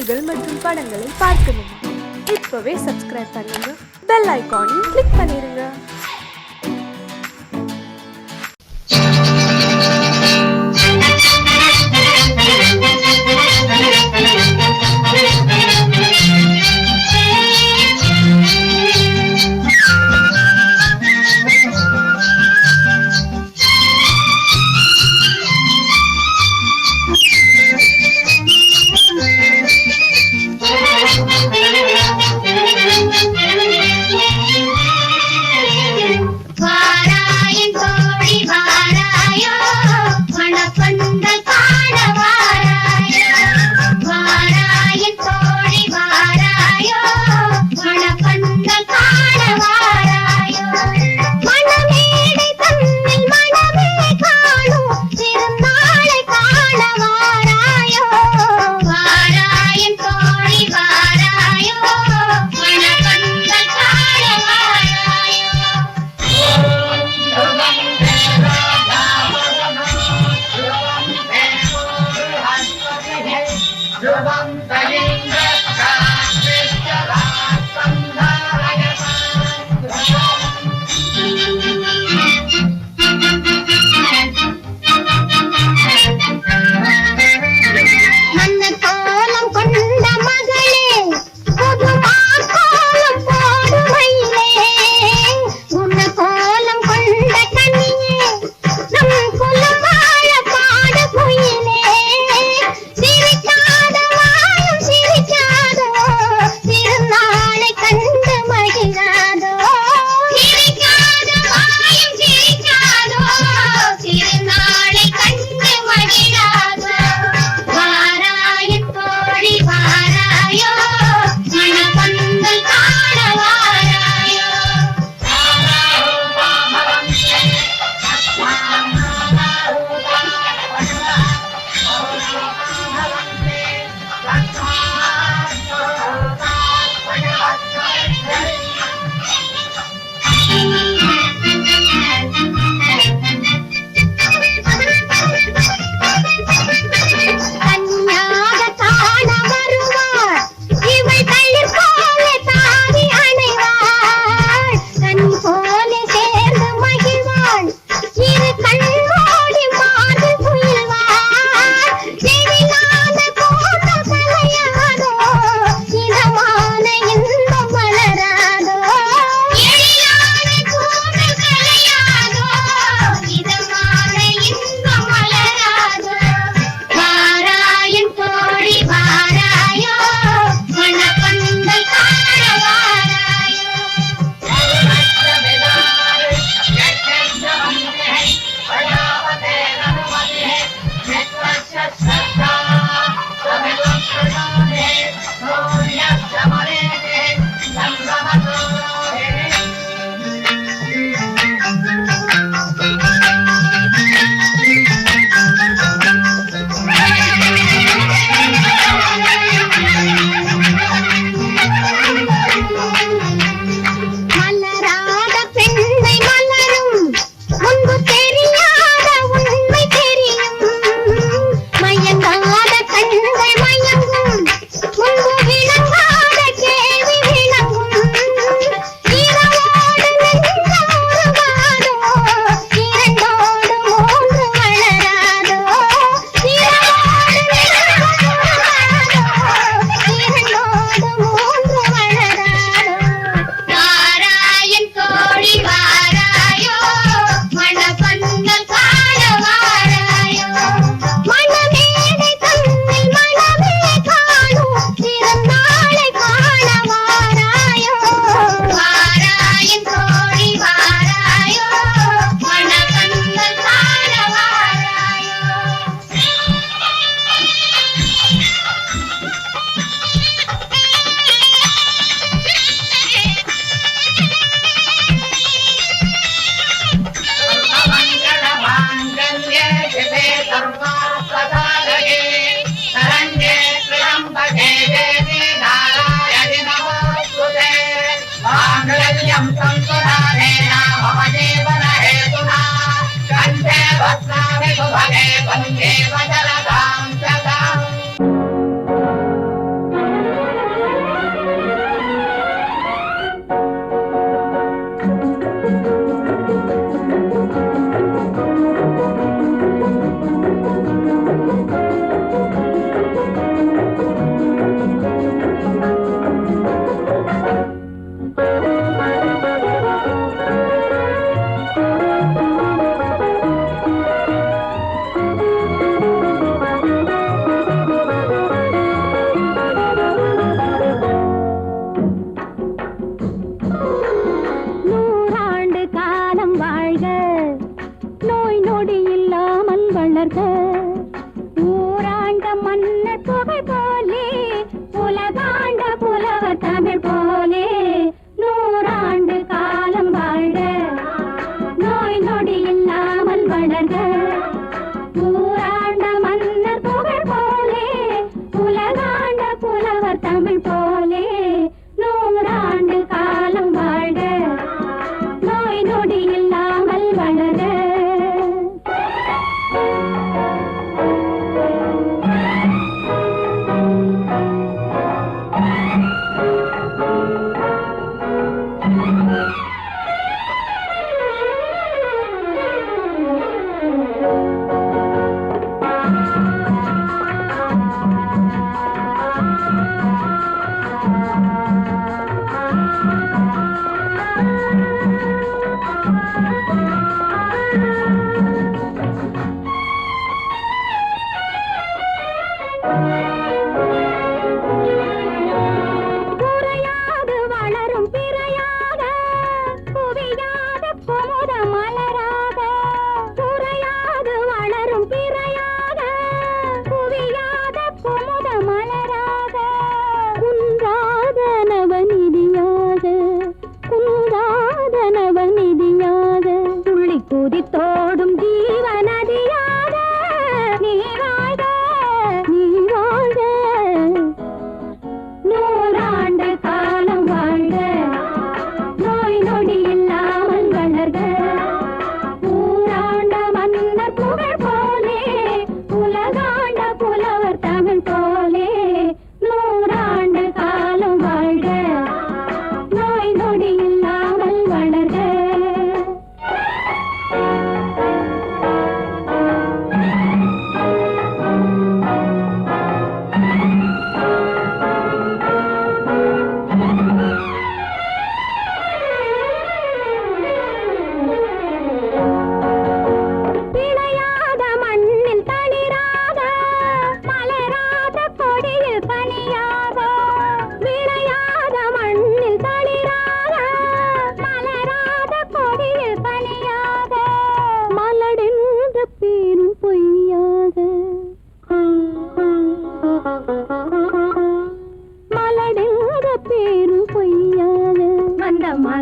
பாடல்கள் மற்றும் படங்களை பார்க்கணுமா? இப்பவே சப்ஸ்கிரைப் பண்ணுங்க, பெல் ஐகானையும் கிளிக் பண்ணிருங்க.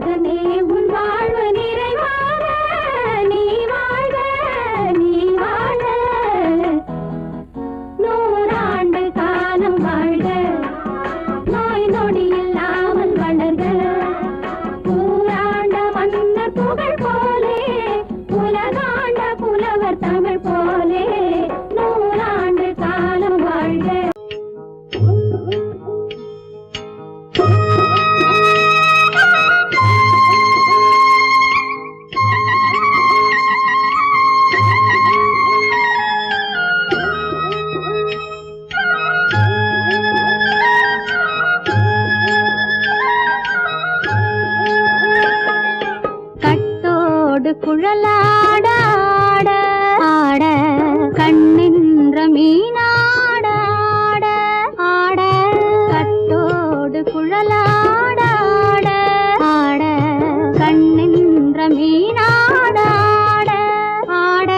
மகனே உன் வாழ்வு நிறைவாக நீ வாழ்க நீ வாழ்க 100 காலம் வாழ்க நோய் நொடி இல்லாமல் வளர்க ஊராண்ட மன்னர் புகழ் போலே உலகாண்ட புலவர் தமிழ் போலே 100 காலம் வாழ்க. குழலாட ஆட ஆட கண்ணின்ற மீனாட ஆட ஆட கட்டோடு குழலாட ஆட ஆட கண்ணின்ற மீனாட ஆட ஆட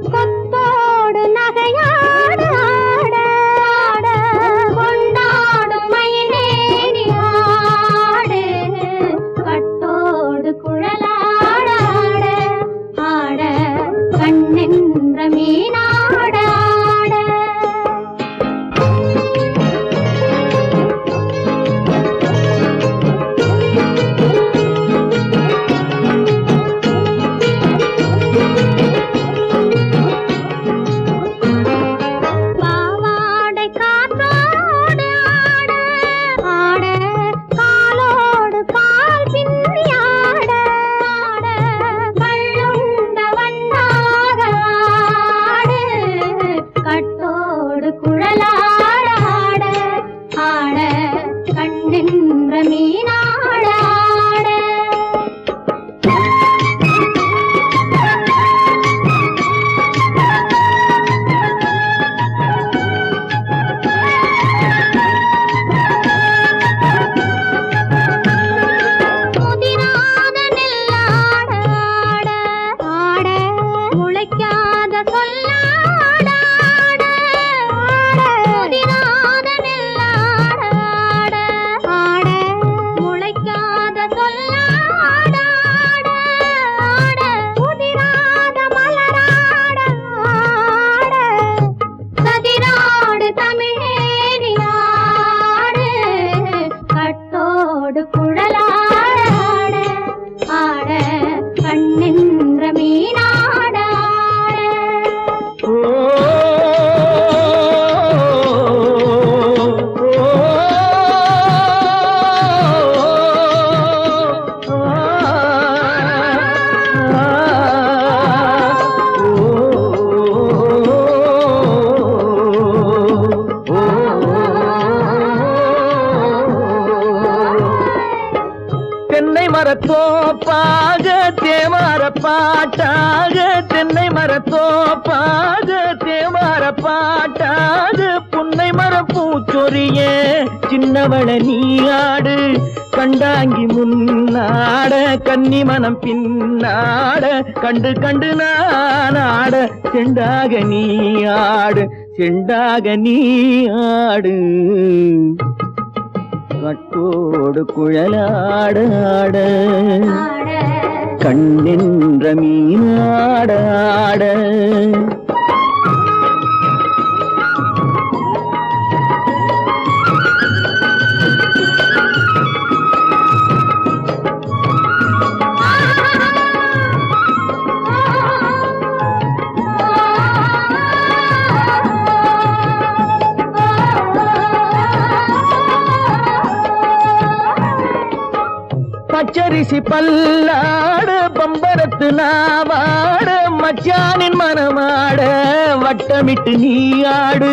கொத்தோடு நகையாட ஆட ஆட கொண்டாடும் மயிலேறி ஆடு கட்டோடு குழலாட கண்ணென்ற மீனாட ஆட பாவாடை காற்றோடு ஆட ஆட காலோடு கால் பின்னி ஆட ஆட கள்ளுண்ட வண்ணாக ஆடு கட்டோடு குழலாட ஆட ஆட கண்ணென்ற மீனாட ஆட முதிராத நெல்லாட ஆட ஆட முளைக்காத சொல்லாட ஆட ஆட முதிராத நெல்லாட ஆட ஆட முளைக்காத சொல்லாட ஆட ஆட முதிராத மலராட ஆட சதிராடு தமிழேறி ஆடு கட்டோடு குழலாட ஆட ஆட கண்ணென்ற மீனாட ஆட தென்னை மரத்தோப்பாக தேமார பாட்டாக தென்னை மரத்தோப்பாக தேமார பாட்டாக புன்னை மர பூச்சொரிய சின்னவள நீயாடு கண்டாங்கி முன்னாட கன்னி மனம் பின்னாட கண்டு கண்டு நானாட செண்டாக நீயாடு செண்டாக நீயாடு கட்டோடு குழலாட ஆட கண்ணின்ற மீனாட ஆட பச்சரிசி பல்லாட பம்பரத்து நாவாட மச்சானின் மனமாட வட்டமிட்டு நீயாடு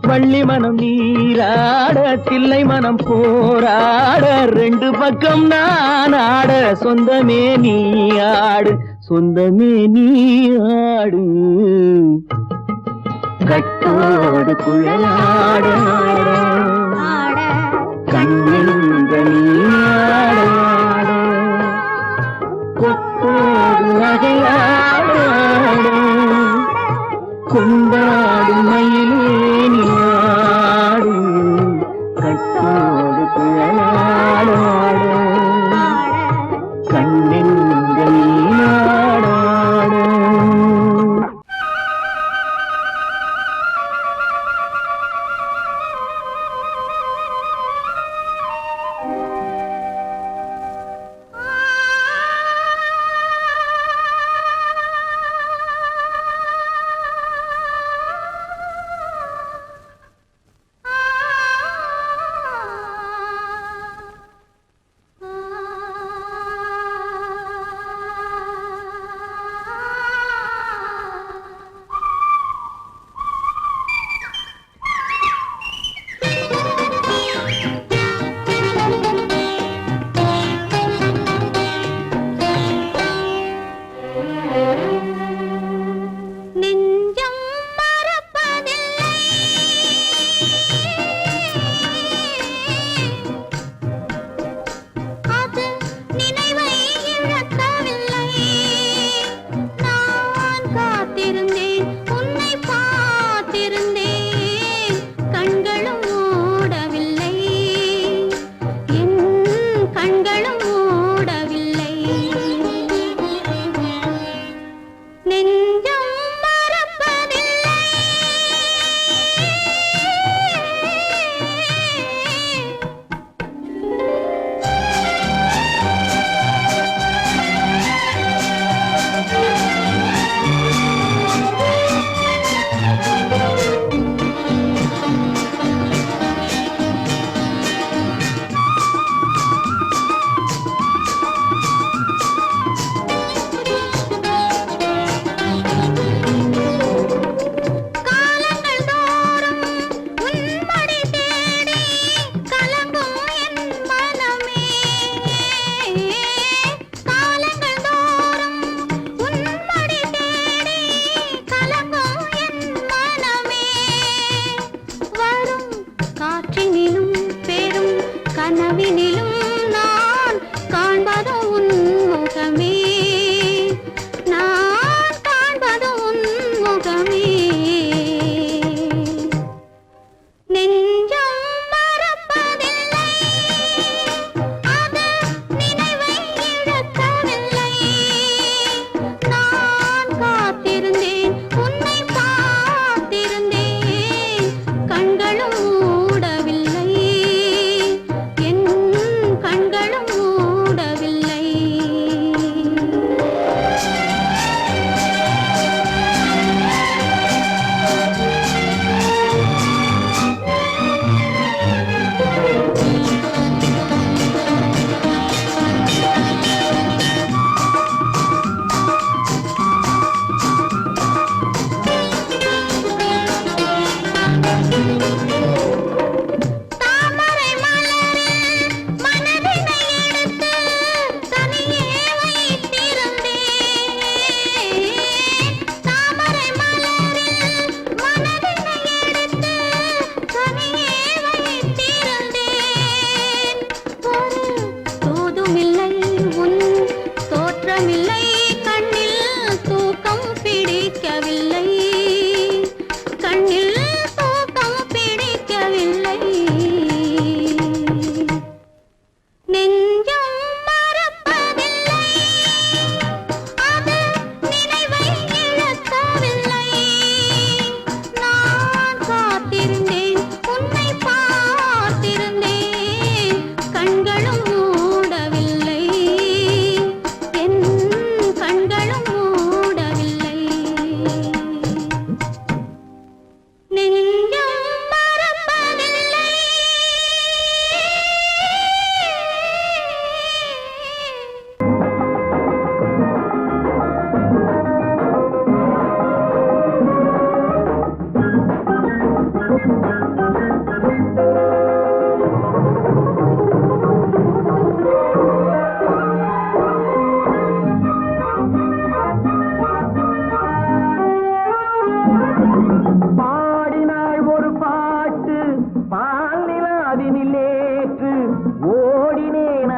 வள்ளி மனம் நீராட தில்லை மனம் போராட ரெண்டு பக்கம் நான் ஆட சொந்தமே நீயாடு சொந்தமே நீயாடு கட்டோடு குழலாட கண்ணின்ற நீயாட கொத்தோடு நகையாட கொண்டாடு மயிலேனியாடு கட்டோடு குழலாட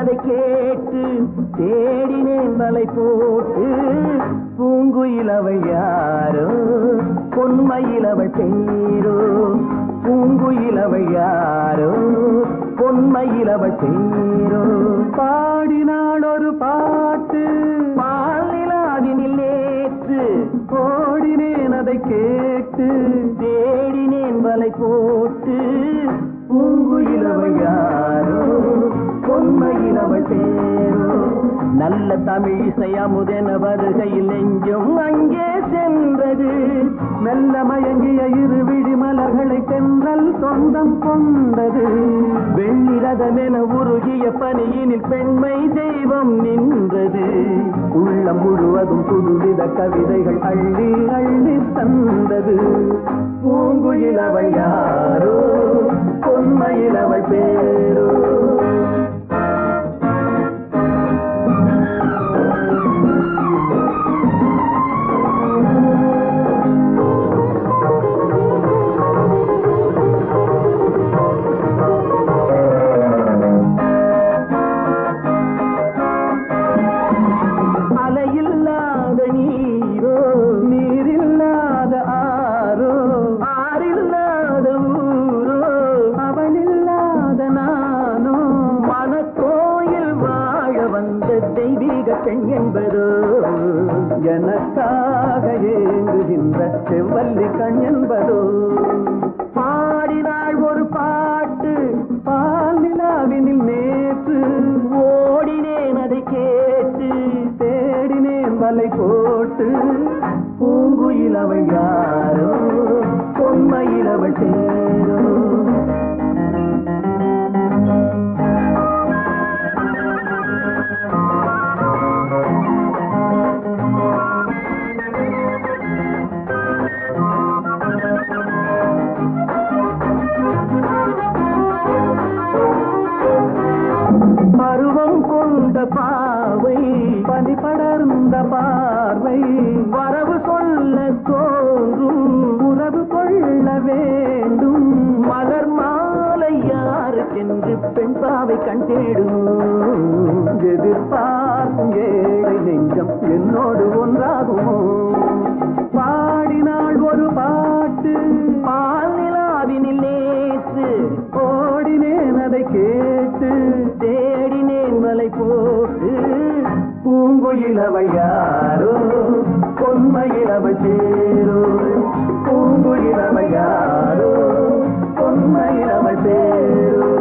அதை கேட்டு தேடினேன் வலை போட்டு பூங்குயில் அவள் யாரோ பொன்மையில் அவள் பேரோ பூங்குயில் அவள் யாரோ பொன்மையில் அவள் பேரோ பாடினாள் ஒரு பாட்டு பாலிலாவினில் நேற்று ஓடினேன் அதை கேட்டு தேடினேன் வலை போட்டு பூங்குயில் அவள் யாரோ பொன்மையில் அவள் பேரோ நல்ல தமிழ் இசை அமுதென வருகையில் நெஞ்சும் அங்கே சென்றது மெல்ல மயங்கிய இரு விழி மலர்களை தென்றல் சொந்தம் கொண்டது வெண்ணிரதமென உருகிய பனியினில் பெண்மை தெய்வம் நின்றது உள்ளம் முழுவதும் புதுவித கவிதைகள் அள்ளி அள்ளி தந்தது பூங்குயில் அவள் யாரோ பொன்மையில் அவள் பேரோ பெண் என்பதோ எனக்காக ஏங்குகின்ற செவ்வல்லி கண் என்பதோ பாடினாள் ஒரு பாட்டு பால் நிலாவினில் நேற்று ஓடினேன் அதை கேட்டு தேடினேன் வலை போட்டு பூங்குயில் அவள் யாரோ பொன்மையில் அவள் பேரோ பருவம் கொண்ட பாவை பனி படர்ந்த பார்வை வரவு சொல்ல தோன்றும் உறவு கொள்ள வேண்டும் மலர் மாலை யாருக்கென்று பெண் பாவை கண் தேடும் எதிர்பார்க்கும் ஏழை நெஞ்சம் என்னோடு ஒன்றாகுமோ பாடினாள் ஒரு பாட்டு பால் நிலாவினில் நேற்று ஓடினேன் அதை கேட்டு தேடினேன் வலை போட்டு பூங்குயில் அவள் யாரோ பொன்மையில் அவள் பேரோ பூங்குயில் அவள் யாரோ பொன்மையில் அவள் பேரோ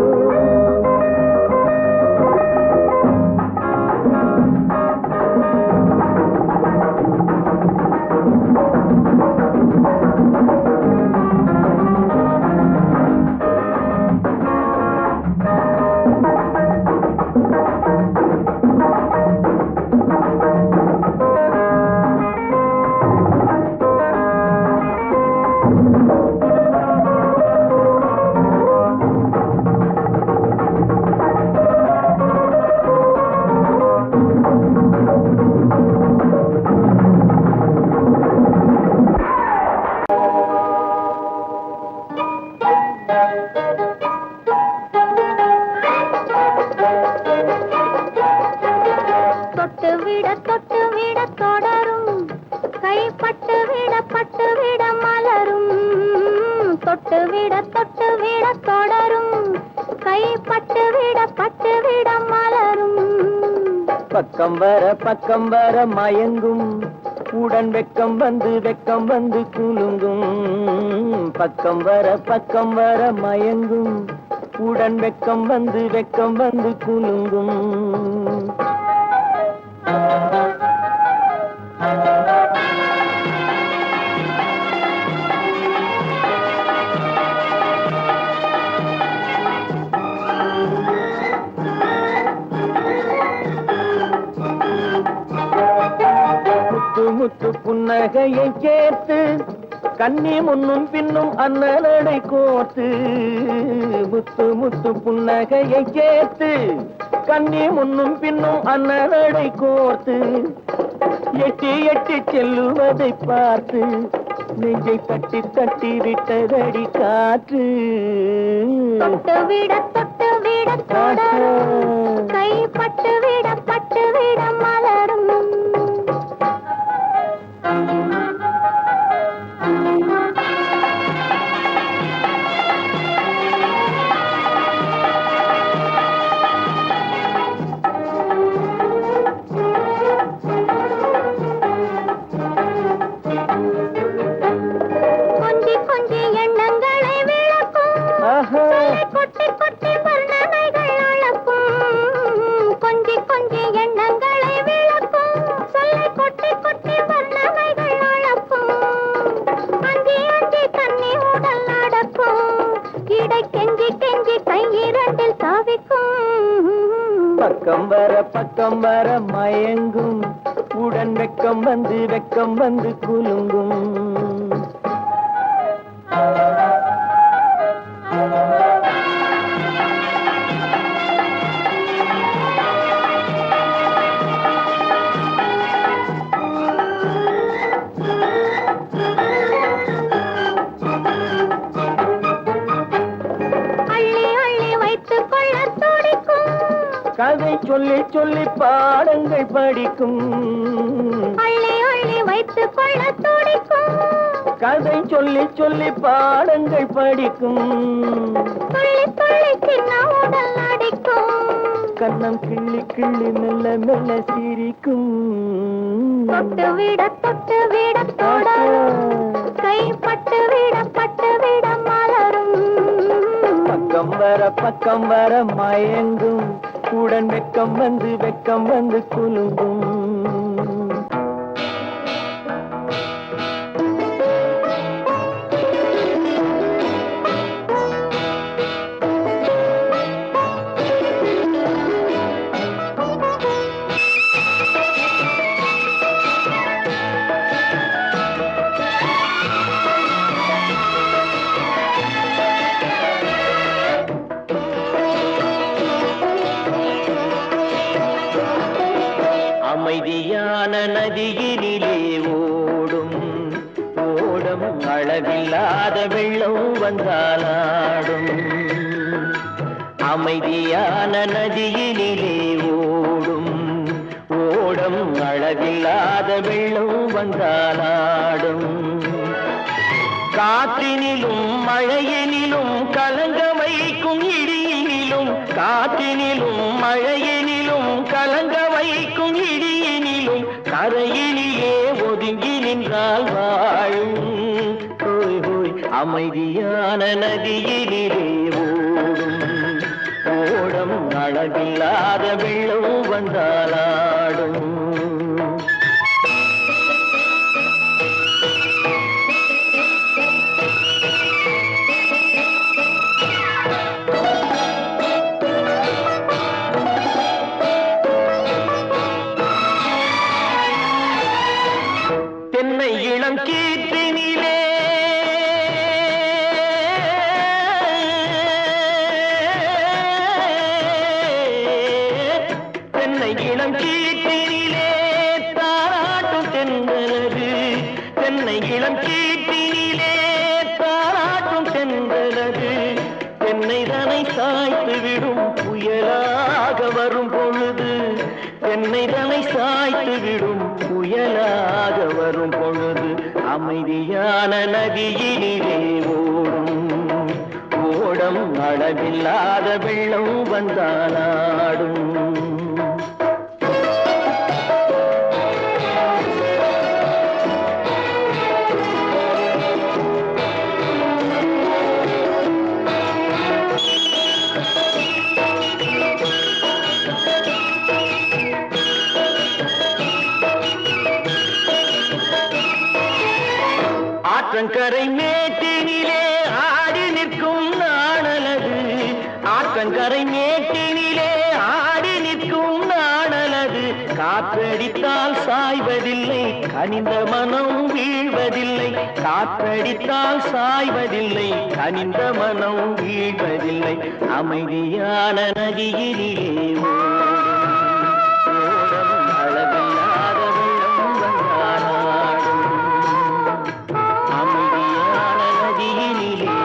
தொட்டு விட தொடரும் கைப்பட்டு விட மலரும் தொட்டு விட தொடரும் கைப்பட்டு விட மலரும் பக்கம் வர மயங்கும் உடன் வெக்கம் வந்து குலுங்கும் பக்கம் வர மயங்கும் உடன் வெக்கம் வந்து குலுங்கும் முத்து புன்னகையை சேர்த்து கண்ணி முன்னும் பின்னும் அண்ணலடை கோர்த்து முத்து புன்னகையை சேர்த்து கண்ணி முன்னும் பின்னும் அண்ணலடை கோர்த்து எட்டி செல்லுவதை பார்த்து நெஞ்சை தட்டி விட்டதடி காற்று தொட்டு விட தொடரும் கைப்பட்டு பக்கம் வர மயங்கும் உடன் வெக்கம் வந்து குலுங்கும் கதை சொல்லி சொல்லி பாடங்கள் படிக்கும் அள்ளி அள்ளி வைத்துக் கொள்ள துடிக்கும் கதை சொல்லி சொல்லி பாடங்கள் படிக்கும் துள்ளி துள்ளி சின்ன உடல் அடிக்கும் கண்ணம் கிள்ளி கிள்ளி மெல்ல மெல்ல சிரிக்கும் தொட்டு விட தொடரும் கைப்பட்டு விட மலரும் பக்கம் வர மயங்கும் உடன் வெக்கம் வந்து குலுங்கும் அமைதியான நதியினிலே ஓடும் ஓடம் அளவில்லாத வெள்ளம் வந்தாலாடும் அமைதியான நதியினிலே ஓடும் ஓடம் அளவில்லாத வெள்ளம் வந்தாலாடும் காற்றினிலும் மழையினிலும் கலங்க வைக்கும் இடியினிலும் காற்றினிலும் மழையினிலும் கலங்க வைக்கும் இடியினிலும் கரையினிலே ஒதுங்கி நின்றால் வாழும் ஹோய் ஹோய் அமைதியான நதியினிலே ஓடும் ஓடம் அளவில்லாத வெள்ளம் வந்தாலாடும் தென்னை இளம் கீற்றினிலே தென்னை இளம் கீற்றினிலே தாராட்டும் தென்றலது தென்னை இளம் கீற்றினிலே தாராட்டும் தென்றலது தென்னை தனை சாய்த்து விடும் புயலாக வரும் பொழுது தென்னை தனை சாய்த்து விடும் புயலாக வரும் பொழுது அமைதியான நதியினிலே ஓடும் ஓடம் அளவில்லாத வெள்ளம் வந்தாலாடும் ஆற்றங்கரை மேட்டினிலே ஆடி நிற்கும் நாணலது ஆற்றங்கரை மேட்டினிலே ஆடி நிற்கும் நாணலது காற்றடித்தால் சாய்வதில்லை கனிந்த மனம் வீழ்வதில்லை காற்றடித்தால் சாய்வதில்லை கனிந்த மனம் வீழ்வதில்லை அமைதியான நதியினிலே ஓடும் அளவில்லாத வெள்ளம் வந்தாலாடும் அமைதியான நதியினிலே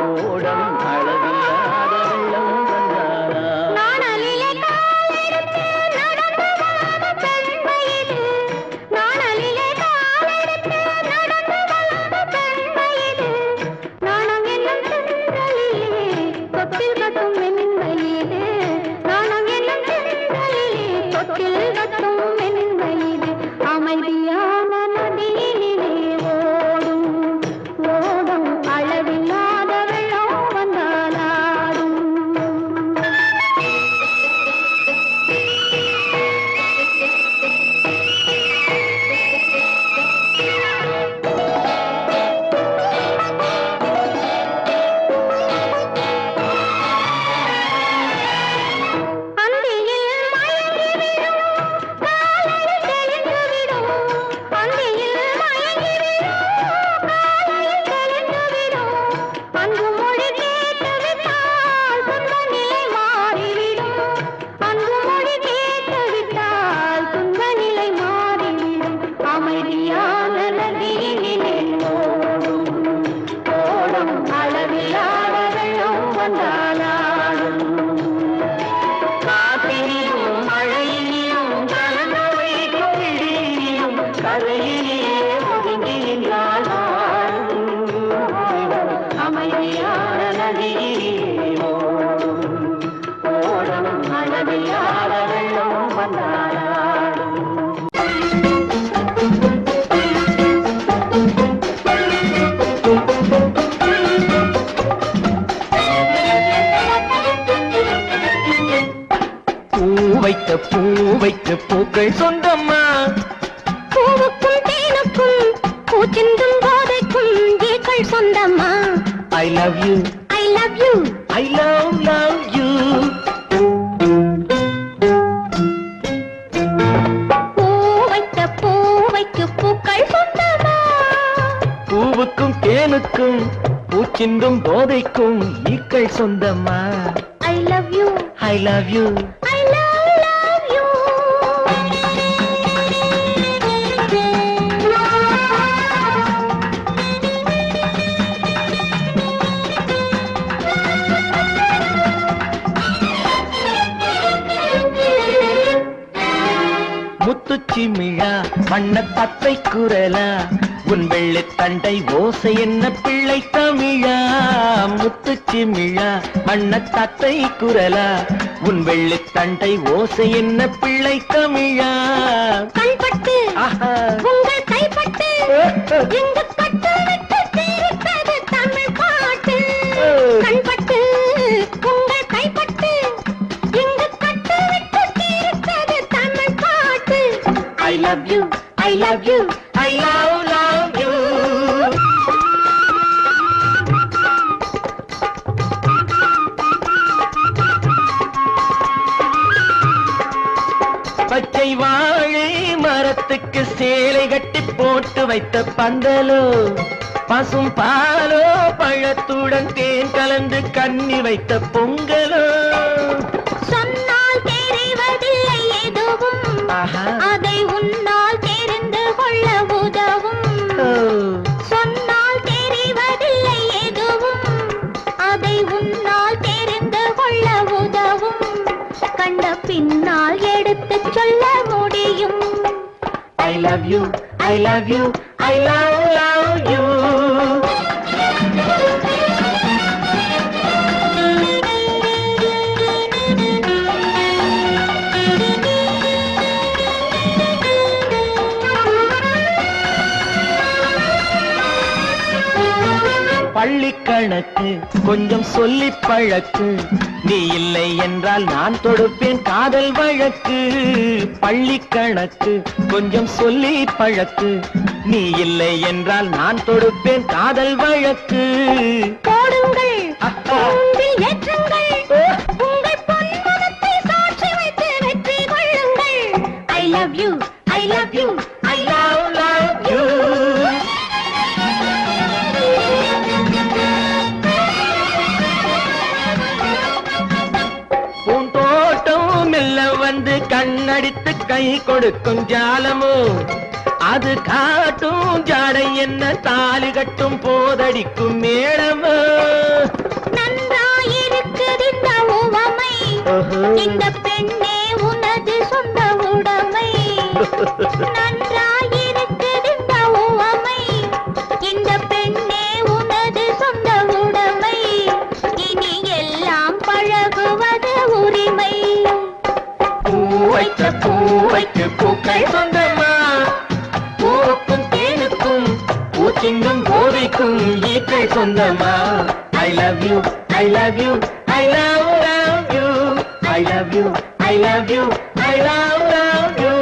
ஓடம் அளவில்லாத வெள்ளம் வந்தாலாடும் நாணலிலே காலெடுத்து நடந்து வளர்ந்த பெண்மையிது நாணலிலே காலெடுத்து நடந்து வளர்ந்த பெண்மையிது நாணம் என்னும் சென்றலிலே தொட்டில் கட்டும் மென்மையிது நாணம் என்னும் சென்றலிலே தொட்டில் கட்டும் மென்மையிது அமைதியான நதியினிலே ஓடும் ஓடும் அளவில்லாத வெள்ளம் வந்தாலாடும் பூ வைக்க பூக்கள் சொந்தம்மா. பூவுக்கும் தேனுக்கும் பூச்சிந்தும் போதைக்கும் ஏக்கள் சொந்தம்மா. I love you, I love you, I love you. பூ வைக்க பூக்கள் சொந்தம்மா. பூவுக்கும் தேனுக்கும் பூச்சிந்தும் போதைக்கும் ஈக்கள் சொந்தம்மா. I love you, I love you. I love you. முத்துச்சிமிழா வண்ண தத்தை குரலா உன் வெள்ளை தண்டை ஓசை என்ன பிள்ளை தமிழா. முத்துச்சிமிழா வண்ண தத்தை குரலா உன் வெள்ளை தண்டை ஓசை என்ன பிள்ளை தமிழா. கண்பட்டு ஆஹா. உங்கள் கைப்பட்டு எங்கு கட்டு விட்டு தீர்த்தது தமிழ் பாட்டு. கண்பட்டு உங்கள் கைப்பட்டு எங்கு கட்டு விட்டு தீர்த்தது தமிழ் பாட்டு. I love you, I love you, I love you. பச்சை வாழை மரத்துக்கு சேலை கட்டி போட்டு வைத்த பந்தலோ பசும் பாலோ பழத்துடன் தேன் கலந்து கண்ணி வைத்த பொங்கலோ. சொன்னால் தெரிவதில்லை எதுவும் ஆஹா. அதை உன்னால் தெரிந்து கொள்ள உதவும். சொன்னால் தெரிவதில்லை எதுவும் அதை உன்னால் தெரிந்து கொள்ள உதவும். கண்ட பின்னால் எடுத்துச் சொல்ல முடியும். I love you, I love you, I love you. பள்ளி கணக்கு கொஞ்சம் சொல்லி பழக்கு, நீ இல்லை என்றால் நான் தொடுப்பேன் காதல் வழக்கு. பள்ளி கணக்கு கொஞ்சம் சொல்லி பழக்கு, நீ இல்லை என்றால் நான் தொடுப்பேன் காதல் வழக்கு. போடுங்கள் கூண்டில் ஏற்றுங்கள் உங்கள் பொன்மனத்தை சாட்சி வைத்து வெற்றி கொள்ளுங்கள். I love you, I love you, I love you. பூந்தோட்டம் மெல்ல வந்து கண்ணடித்து கை கொடுக்கும் ஜாலமோ, அது காட்டும் ஜாடை என்ன தாலி கட்டும் போதடிக்கும் மேளமோ. நன்றாயிருக்குது இந்த உவமை, இந்த பெண்ணே உனது சொந்த உடைமை. நன்றாயிருக்குது இந்த உவமை, இந்த பெண்ணே உனது சொந்த உடைமை. இனி எல்லாம் பழகுவது உரிமை. பூ வைக்க பூக்கள் சொந்தமா, பூவுக்கும் தேனுக்கும் பூச்சிங்கும் போதைக்கும் ஈக்கள் சொந்தமா. I love you, I love you, I love you, I love you, I love you, I love you.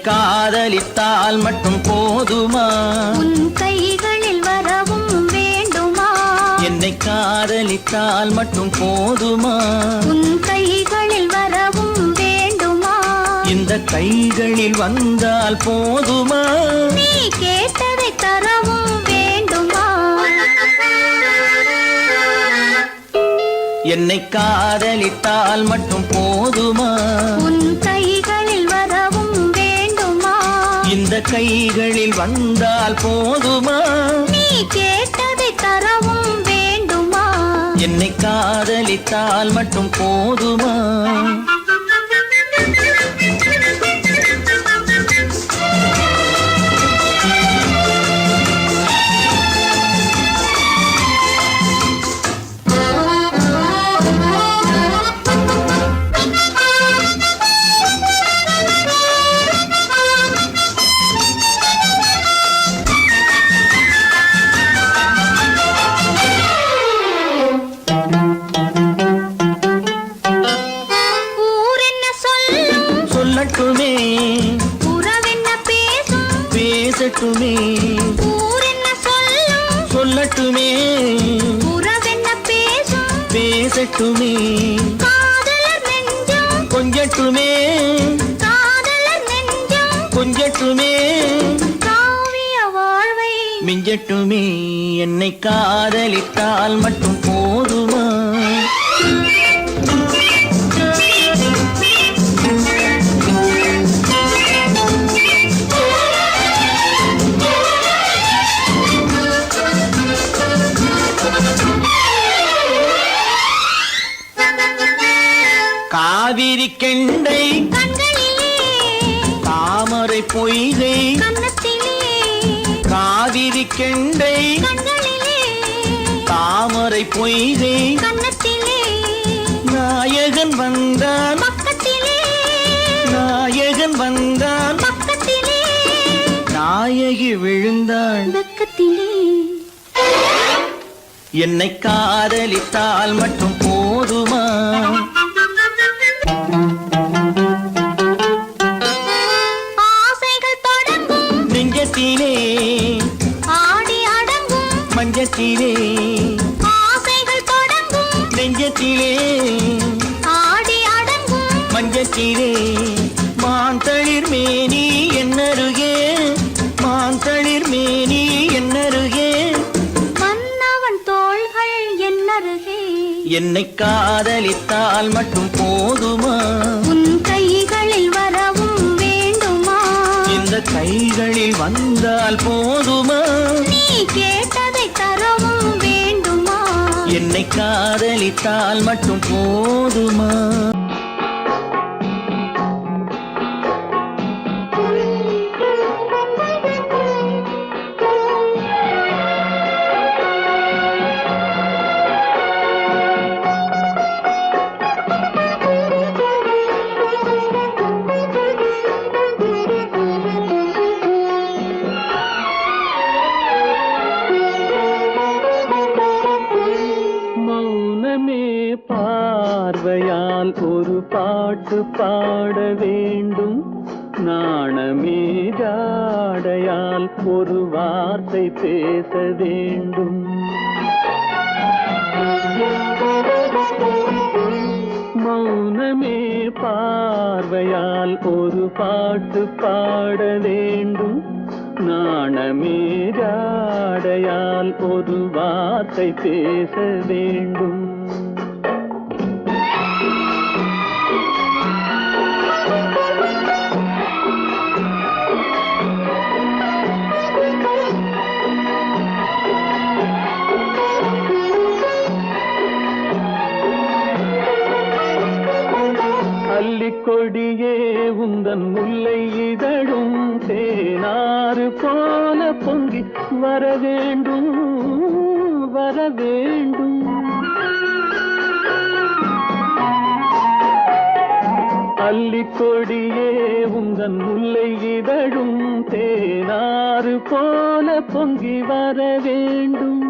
காதலித்தால் மட்டும் போதுமா, உன் கைகளில் வரவும் வேண்டுமா. என்னை காதலித்தால் மட்டும் போதுமா, உன் கைகளில் வரவும் வேண்டுமா. இந்த கைகளில் வந்தால் போதுமா, நீ கேட்டதை தரவும் வேண்டுமா. என்னை காதலித்தால் மட்டும் போதுமா, உன் கைகளில் வரவும் வேண்டுமா. இந்த கைகளில் வந்தால் போதுமா? நீ கேட்டதை தரவும் வேண்டுமா? என்னை காதலித்தால் மட்டும் போதுமா? சொல்லட்டுமே உறவென்ன பேசும் பேசட்டுமே ஊரென்ன சொல்லும் சொல்லட்டுமே உறவென்ன பேசும் பேசட்டுமே காதலர் நெஞ்சம் கொஞ்சட்டுமே காதலர் நெஞ்சம் கொஞ்சட்டுமே காவிய வாழ்வை மிஞ்சட்டுமே என்னை காதலித்தால் மட்டும் போதுமா? காவிரி கெண்டை கண்களிலே தாமரை பொய்கை கன்னத்திலே காவிரி கெண்டை கண்களிலே தாமரை பொய்கை கன்னத்திலே நாயகன் வந்தான் பக்கத்திலே நாயகன் வந்தான் பக்கத்திலே நாயகி விழுந்தாள் பக்கத்திலே என்னை காதலித்தால் மட்டும் போதுமா? ஆசைகள் தொடங்கும் நெஞ்சத்திலே ஆடி அடங்கும் மஞ்சத்திலே ஆசைகள் தொடங்கும் நெஞ்சத்திலே ஆடி அடங்கும் மஞ்சத்திலே மாந்தளிர் மேனி என்னருகே மாந்தளிர் மேனி என்னருகே மன்னவன் தோள்கள் என்னருகே என்னை காதலித்தால் மட்டும் போதுமா? உன் கைகளில் வரவும் வேண்டுமா? இந்த கைகளில் வந்தால் போதுமா? நீ கேட்டதை தரவும் வேண்டுமா? என்னை காதலித்தால் மட்டும் போதுமா? மௌனமே பார்வையால் ஒரு பாட்டு பாட வேண்டும், நாணமே ஜாடையால் ஒரு வார்த்தை பேச வேண்டும். மௌனமே பார்வையால் ஒரு பாட்டு பாட வேண்டும், நாணமே ஜாடையால் ஒரு வார்த்தை பேச வேண்டும். கொடியே உந்தன் முல்லை இதழும் தேனாறு போல பொங்கி வர வேண்டும் வர வேண்டும். அல்லிக்கொடியே உந்தன் முல்லை இதழும் தேனாறு போல பொங்கி வர வேண்டும்.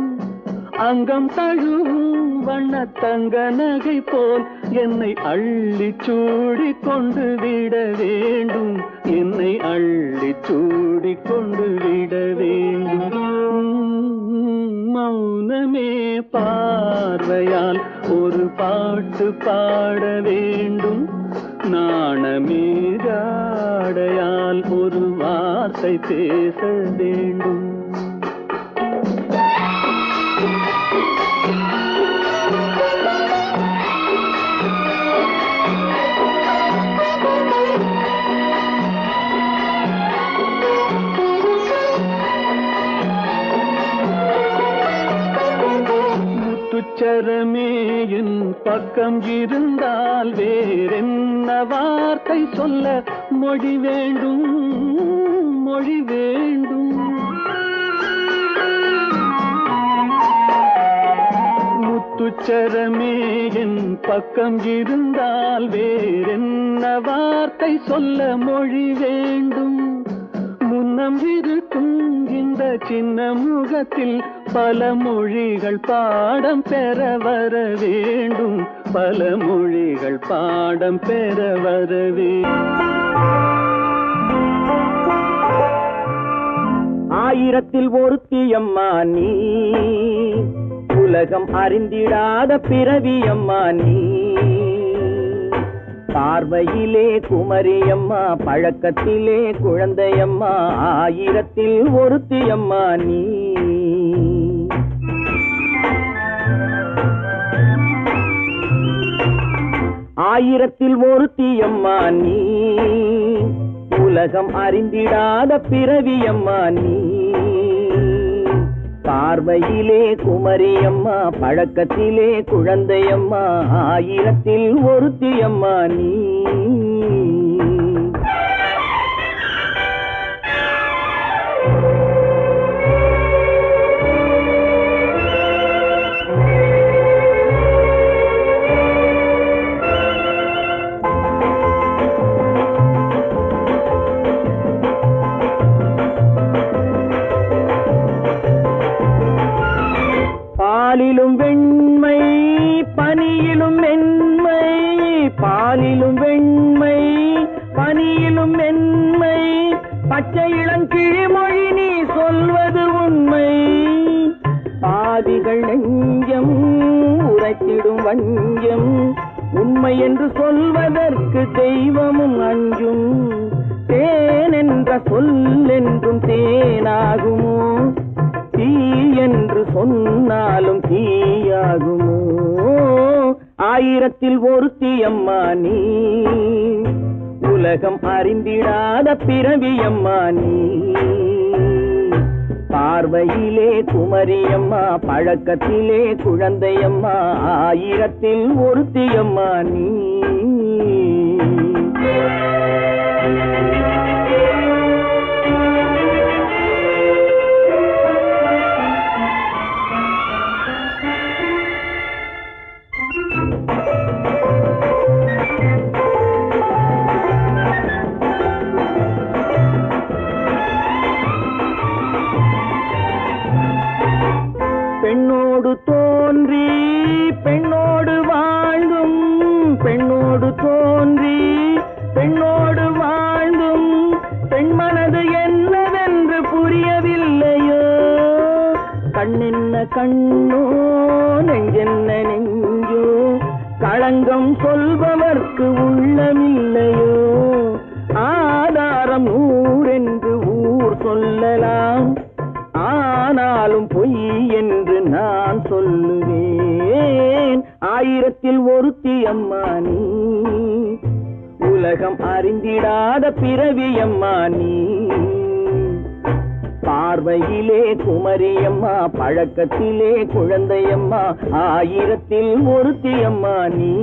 அங்கம் தழுவும் வண்ண தங்க நகை போல் என்னை அள்ளி சூடி கொண்டு விட வேண்டும், என்னை அள்ளி சூடி கொண்டு விட வேண்டும். மௌனமே பார்வையால் ஒரு பாட்டு பாட வேண்டும், நாணமே ஜாடையால் ஒரு வார்த்தை பேச வேண்டும். முத்துச்சரமே என் பக்கம் இருந்தால் வேறென்ன வார்த்தை சொல்ல மொழி வேண்டும் மொழி வேண்டும். முத்துச்சரமே என் பக்கம் இருந்தால் வேறென்ன வார்த்தை சொல்ல மொழி வேண்டும். முன்னம் இருக்கும் இந்த சின்ன முகத்தில் பல மொழிகள் பாடம் பெற வர வேண்டும். பல மொழிகள் பாடம் பெற வர வேண்டும். ஆயிரத்தில் ஒருத்தி அம்மா நீ, உலகம் அறிந்திடாத பிறவி அம்மா நீ. பார்வையிலே குமரியம்மா, பழக்கத்திலே குழந்தையம்மா, ஆயிரத்தில் ஒருத்தி அம்மா நீ. ஆயிரத்தில் ஒருத்தி அம்மா நீ, உலகம் அறிந்திடாத பிறவி அம்மா நீ. பார்வையிலே குமரியம்மா, பழக்கத்திலே குழந்தையம்மா, ஆயிரத்தில் ஒருத்தி அம்மா நீ. பாலிலும் வெண்மை பனியிலும் மென்மை, பாலிலும் வெண்மை பனியிலும் மென்மை, பச்சை இளங்கிழிமொழி நீ சொல்வது உண்மை. பாதிகள் நெஞ்சம் உரைத்திடும் வஞ்சம், உண்மை என்று சொல்வதற்கு தெய்வமும் அஞ்சும். தேன் என்ற சொல் என்றும் தேனாகுமோ, தீ என்று சொன்னாலும் தீயாகுமோ. ஆயிரத்தில் ஒருத்தி அம்மா நீ, உலகம் அறிந்திடாத பிறவி அம்மா நீ. பார்வையிலே குமரியம்மா, பழக்கத்திலே குழந்தையம்மா, ஆயிரத்தில் ஒருத்தி அம்மா நீ. பெண்ணோடு தோன்றி பெண்ணோடு வாழ்ந்தும், பெண்ணோடு தோன்றி பெண்ணோடு வாழ்ந்தும், பெண்மனது என்னவென்று புரியவில்லையோ. கண்ணென்ன கண்ணோ, நெஞ்சென்ன நெஞ்சோ, களங்கம் சொல்பவர்க்கு உள்ளமில்லையோ. ஆதாரம் ஊரென்று ஊர் சொல்லலாம், ஆனாலும் பொய் என்று நான் சொல்லுவேன். ஆயிரத்தில் ஒருத்தி அம்மா நீ, உலகம் அறிந்திடாத பிறவி அம்மா நீ. பார்வையிலே குமரியம்மா, பழக்கத்திலே குழந்தையம்மா, ஆயிரத்தில் ஒருத்தி அம்மா நீ.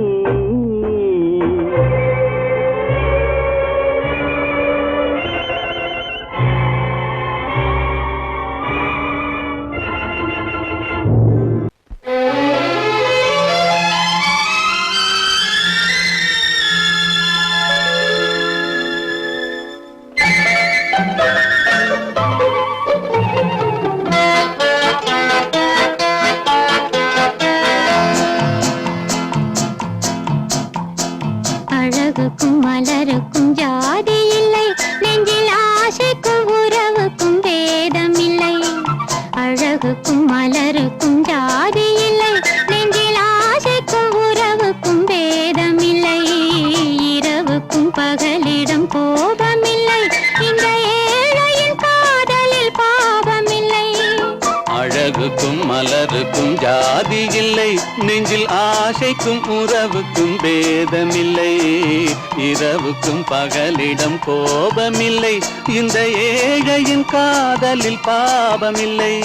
அழகுக்கும் மலருக்கும் ஜாதி இல்லை, நெஞ்சில் ஆசைக்கும் உறவுக்கும் பேதமில்லை. அழகுக்கும் மலருக்கும் ஜாதி இல்லை, நெஞ்சில் ஆசைக்கும் உறவுக்கும் பேதமில்லை. இரவுக்கும் பகலிடம் கோபமில்லை, இந்த ஏழையின் காதலில் பாவமில்லை. அழகுக்கும் மலருக்கும் ஜாதி இல்லை, நெஞ்சில் ஆசைக்கும் உறவுக்கும் பேதமில்லை. இரவுக்கும் பகலிடம் கோபமில்லை, இந்த ஏழையின் காதலில் பாவமில்லை.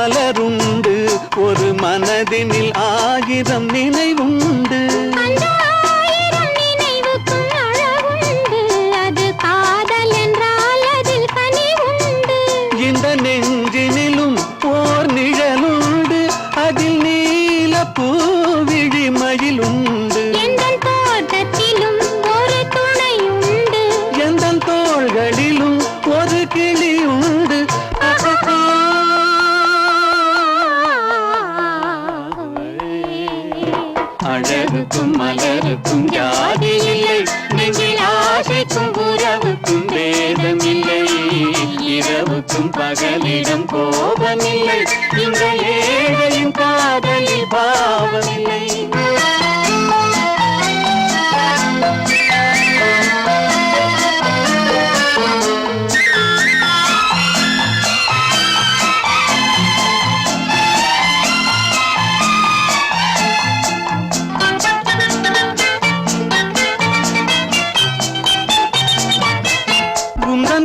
பலருண்டு ஒரு மனதினில் 1000 நினைவுண்டு அந்த 1000 நினைவுக்கும் அழகுண்டு அது காதல் என்றால் அதில் கனிவுண்டு இந்த நெஞ்சினிலும் ஓர் நிழலுண்டு அதில் நீல பூவிழி மயிலுண்டு எந்தன் தோட்டத்திலும் ஒரு துணையுண்டு எந்தன் தோள்களிலும் ஒரு கிளியுண்டு அழகுக்கும் மலருக்கும் ஜாதி இல்லை நெஞ்சில் ஆசைக்கும் உறவுக்கும் வேதமில்லை இரவுக்கும் பகலிடம் கோபமில்லை இந்த ஏழையின் காதலில் பாவமில்லை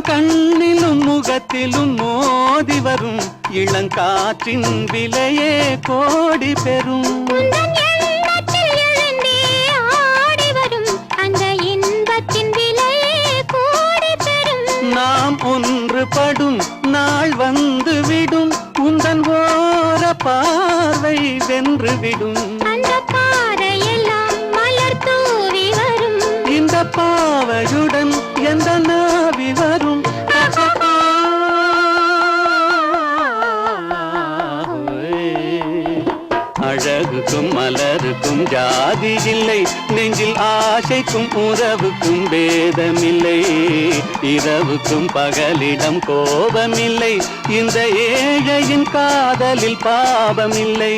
கண்ணிலும் முகத்திலும் மோதி வரும் இளங்காற்றின் விலையே கோடி பெறும் உந்தன் எண்ணத்தில் எழுந்தே ஆடி வரும் அந்த இன்பத்தின் விலையே கோடி பெறும் நாம் ஒன்றுபடும் நாள் வந்து விடும் உந்தன் ஓர பார்வை வென்று விடும் அந்த பாறையெல்லாம் மலர் தூவி வரும் இந்த பாவையுடன் எந்த நாவி வரும் அழகுக்கும் மலருக்கும் ஜாதி இல்லை நெஞ்சில் ஆசைக்கும் உறவுக்கும் வேதமில்லை இரவுக்கும் பகலிடம் கோபமில்லை இந்த ஏழையின் காதலில் பாவமில்லை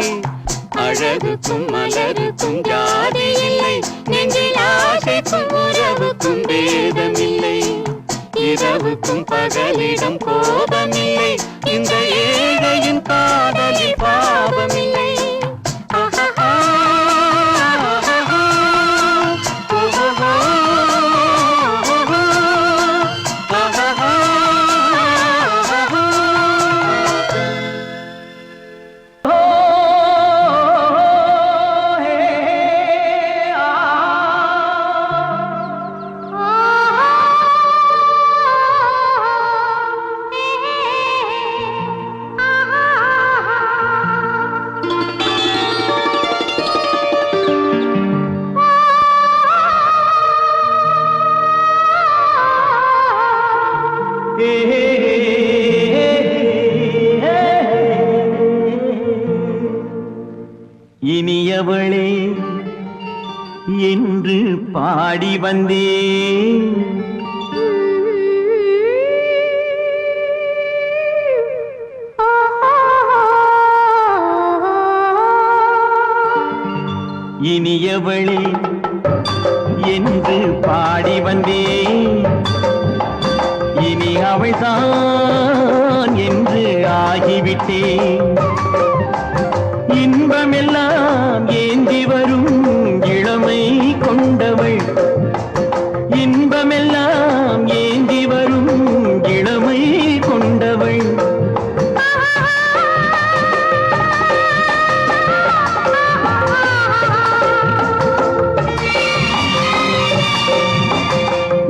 அழகுக்கும் மலருக்கும் ஜாதி இல்லை நெஞ்சில் ஆசைக்கும் உறவுக்கும் வேதமில்லை இரவுக்கும் பகலிடம் கோபமில்லை இந்த ஏழையின் காதலில் பாவமில்லை இனியவளே என்று பாடி வந்தேன் இனியவளே என்று பாடி வந்தேன் இனி அவள்தான் என்று ஆகிவிட்டேன் இன்பமெல்லாம் ஏந்தி வரும் இளமை கொண்டவள் இன்பமெல்லாம் ஏந்தி வரும் இளமை கொண்டவள்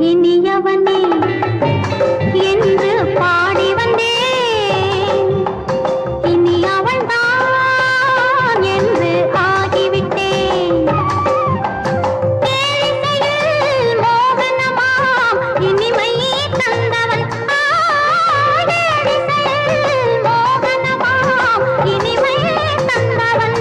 இனியவனே என்று பாடி வந்தேன் இனி அவள்தான் என்று ஆகிவிட்டேன் தேனிசையில் மோகனமாம் இனிமை தந்தவன் தேனிசையில் மோகனமாம் இனிமை தந்தவன்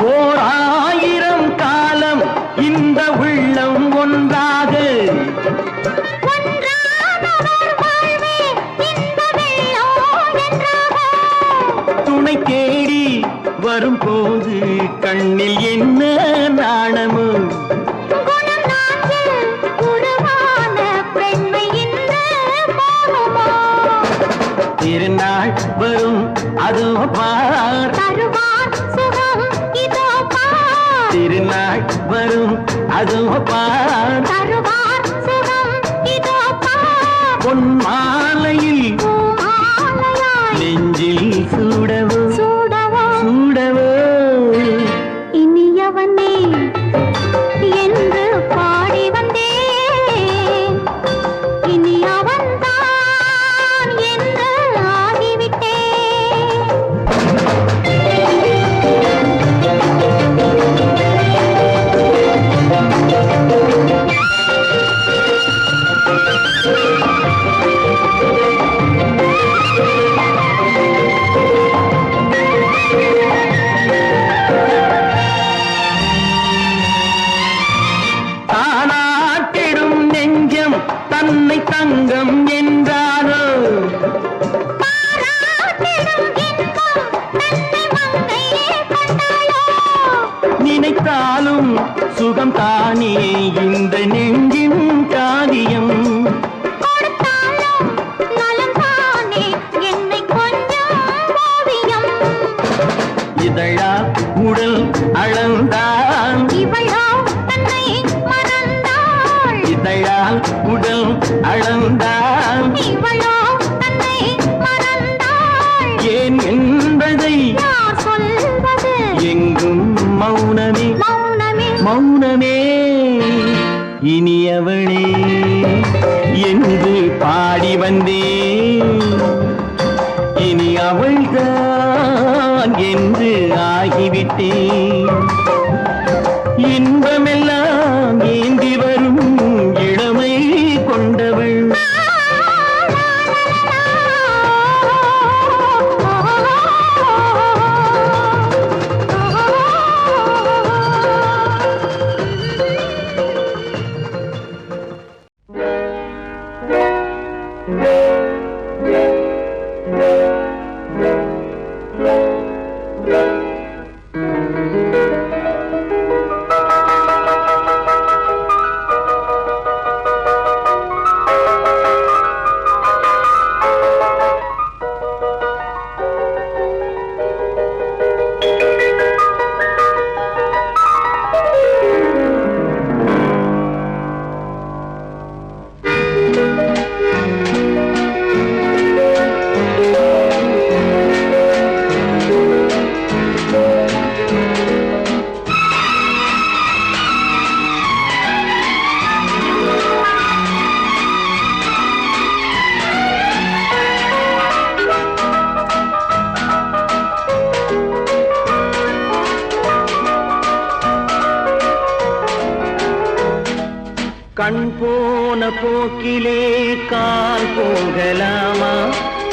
ஓர் 1000 காலம் இந்த உள்ளம் ஒன்றாக துணை தேடி வரும்போது கண்ணில் என்ன நாணமோ திருநாள் வரும் அதோ பார் தருவார் திருநாள் வரும் அதோ பார் தருவார் சுகம் இதோ பார் பொன் மாலையில் மாலையாய் நெஞ்சில் சூடவோ சூடவோ சூடவோ இனியவனே என்று பாடி வந்தேன் இனி அவன்தான் என்று ஆகிவிட்டேன் தானாட்டிடும் நெஞ்சம் தன்னை தங்கம் என்றாரோ பாராட்டிடும் இன்பம் தன்னை மங்கையே கண்டாளோ நினைத்தாலும் சுகம் தானே இந்த நெஞ்சின் காரியம் கொடுத்தாலும் நலம்தானே என்னை கொஞ்சம் ஓவியம் இதழா உடல் அளந்தான் இவளோ தன்னை மறந்தாள் இதழால் உடல் அளந்தான் இவளோ தன்னை மறந்தாள் ஏன் என்பதை யார் சொல்வது எங்கும் மௌனமே மௌனமே மௌனமே இனியவளே என்று பாடி வந்தேன் இனி அவள்தான் என்று ஆகிவிட்டேன் இன்பமெல்லாம் ஏந்தி வரும் இளமை கொண்டவள் கண் போன போக்கிலே கால் போகலாமா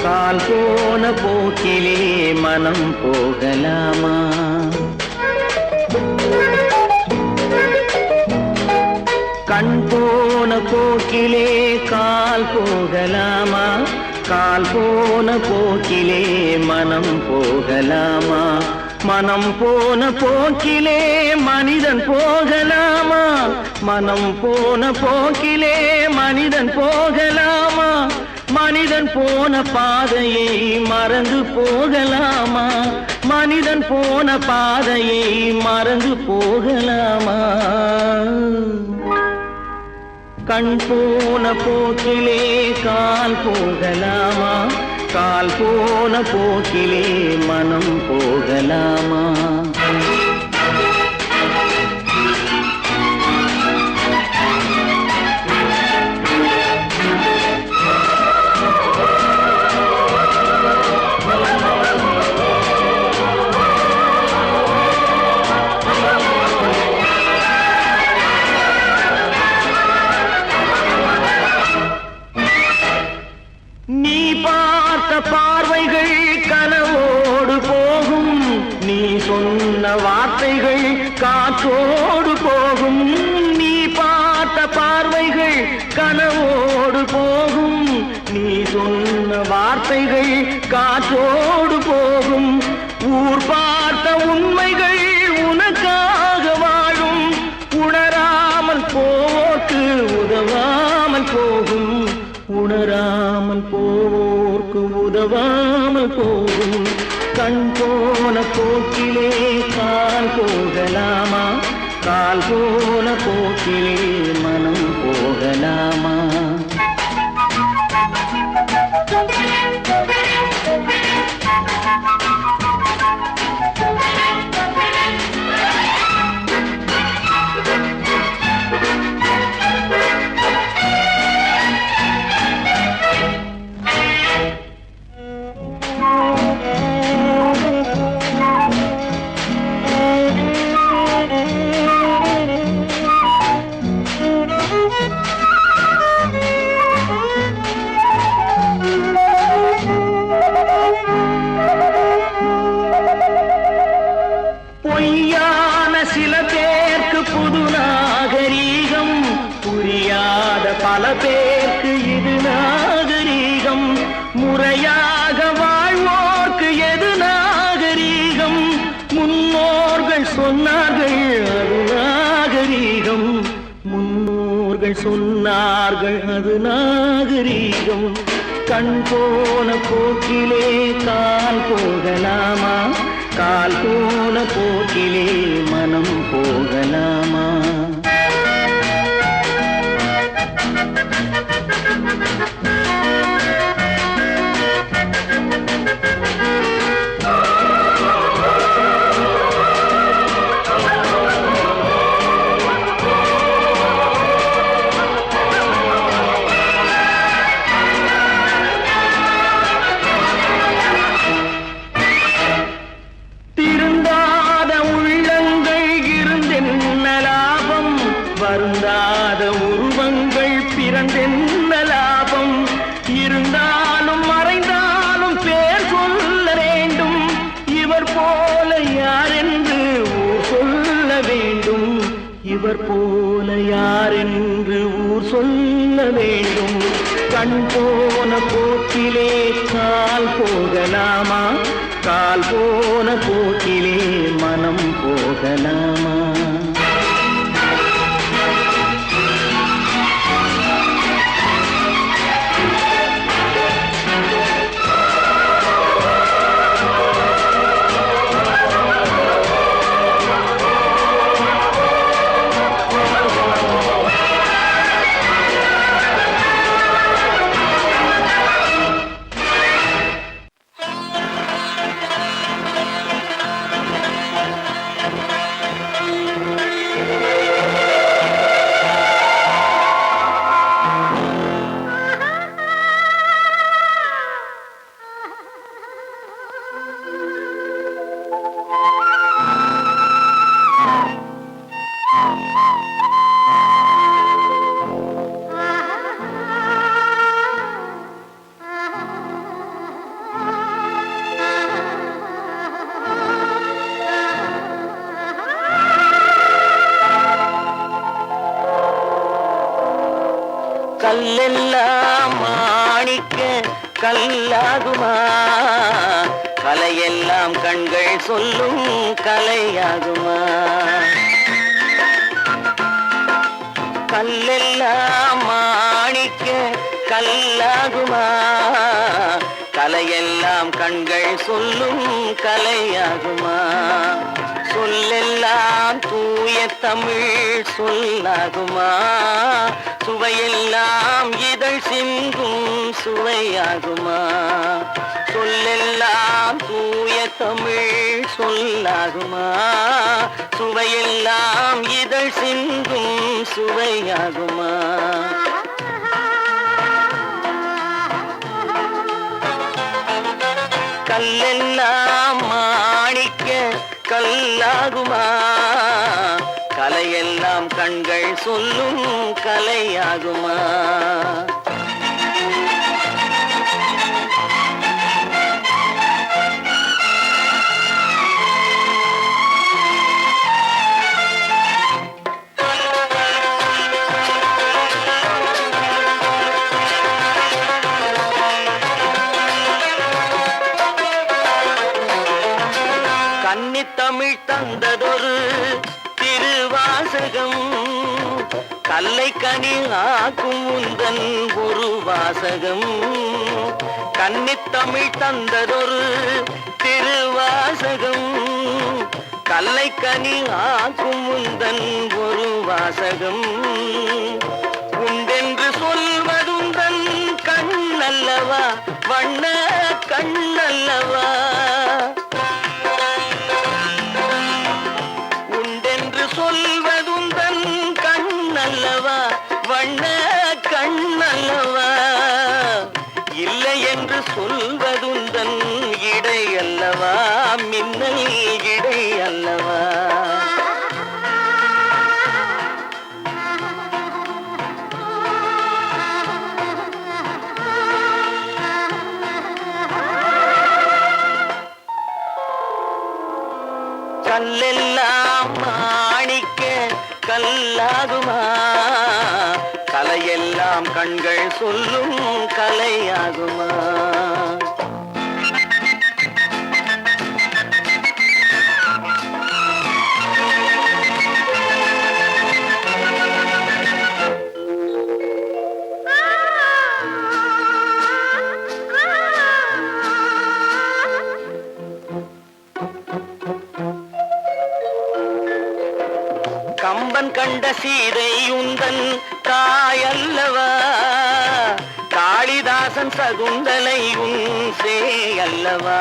கால் போன போக்கிலே மனம் போகலாமா கண் போன போக்கிலே கால் போகலாமா கால் போன போக்கிலே மனம் போகலாமா மனம் போன போக்கிலே மனிதன் போகலாமா மனம் போன போக்கிலே மனிதன் போகலாமா மனிதன் போன பாதையை மறந்து போகலாமா மனிதன் போன பாதையை மறந்து போகலாமா கண் போன போக்கிலே கால் போகலாமா கால் போன போக்கிலே மனம் போகலாமா நீ பார்த்த பார்வைகள் கனவோடு போகும் நீ சொன்ன வார்த்தைகள் காற்றோடு போகும் நீ பார்த்த பார்வைகள் கனவோடு போகும் நீ சொன்ன வார்த்தைகள் காற்றோடு போகும் ஊர் பார்த்த உண்மைகள் உனக்காக வாழும் உணராமல் போக்கு உதவாமல் போகும் உணராமல் போவோர்க்கு உதவாமல் போகும் கண் போன போக்கிலே கால் போகலாமா கால் போன போக்கிலே மனம் போகலாமா? பொய்யான சில பேருக்கு புது நாகரீகம், புரியாத பல பேருக்கு இது நாகரீகம். முறையாக வாழ்வோர்க்கு எது நாகரீகம்? முன்னோர்கள் சொன்னார்கள் அது நாகரீகம். முன்னோர்கள் சொன்னார்கள் அது நாகரீகம். கண் போன போக்கிலே கால் போகலாமா? கால் போன போக்கிலே மனம் போகலாமா? வருந்தாத உருவங்கள் பிறந்தென்ன லாபம்? இருந்தாலும் மறைந்தாலும் பேர் சொல்ல வேண்டும். இவர் போல யாரென்று ஊர் சொல்ல வேண்டும். இவர் போல யாரென்று ஊர் சொல்ல வேண்டும். கண் போன போக்கிலே கால் போகலாமா? கால் போன போக்கிலே மனம் போகலாமா? கல்லெல்லாம் மாணிக்க கல்லாகுமா? கலையெல்லாம் கண்கள் சொல்லும் கலையாகுமா? கல்லெல்லாம் மாணிக்க கல்லாகுமா? கலையெல்லாம் கண்கள் சொல்லும் கலையாகுமா? சொல்லெல்லாம் தூய தமிழ் சொல்லாகுமா? சுவையெல்லாம் இதழ் சிந்தும் சுவையாகுமா? சொல்லெல்லாம் தூய தமிழ் சொல்லாகுமா? சுவையெல்லாம் இதழ் சிந்தும் சுவையாகுமா? கல்லெல்லாம் மாணிக்க கல்லாகுமா? கலையெல்லாம் கண்கள் சொல்லும் கலையாகுமா? கன்னித்தமிழ் தந்ததொரு திருவாசகம், கல்லை கனி ஆக்கும் உந்தன் ஒரு வாசகம். கன்னித்தமிழ் தந்ததொரு திருவாசகம், கல்லை கனி ஆக்கும் உந்தன் உந்தன் ஒரு வாசகம் உண்டென்று சொல்வதுந்தன் கண்ணல்லவா வண்ண கண்ணல்லவா உண்டென்று சொல்வதுந்தன் கண்ணல்லவா வண்ண கண்ணல்லவா இல்லை என்று சொல்வதுந்தன் இடை அல்லவா மின்னல் இடை அல்லவா கல்லெல்லாம் மாணிக்க கல்லாகுமா கலையெல்லாம் கண்கள் சொல்லும் கலையாகுமா கம்பன் கண்ட சீதை உந்தன் தாயல்லவா காளிதாசன் சகுந்தலை உன் சேயல்லவா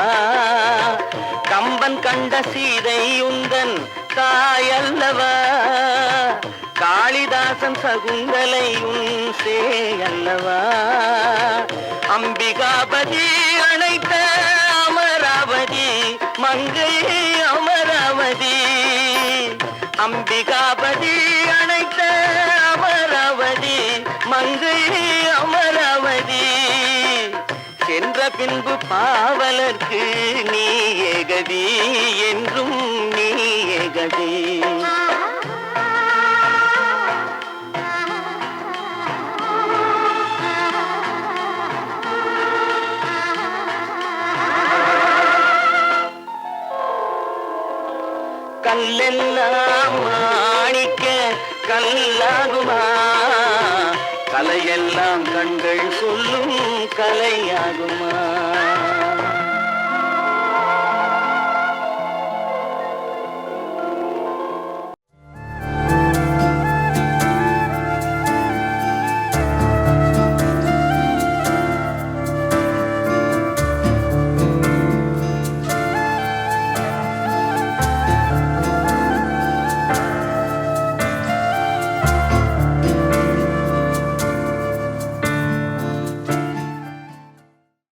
கம்பன் கண்ட சீதை உந்தன் தாயல்லவா காளிதாசன் சகுந்தலை உன் சேயல்லவா அம்பிகாபதி அழைத்த அமராவதி மங்கை அமராவதி அம்பிகாபதி அழைத்த அமராவதி மங்கை அமராவதி சென்ற பின்பு பாவலர்க்கு நீ ஏகதி என்றும் நீ ஏகதி கல்லெல்லாம் மாணிக்க கல்லாகுமா கலையெல்லாம் கண்கள் சொல்லும் கலையாகுமா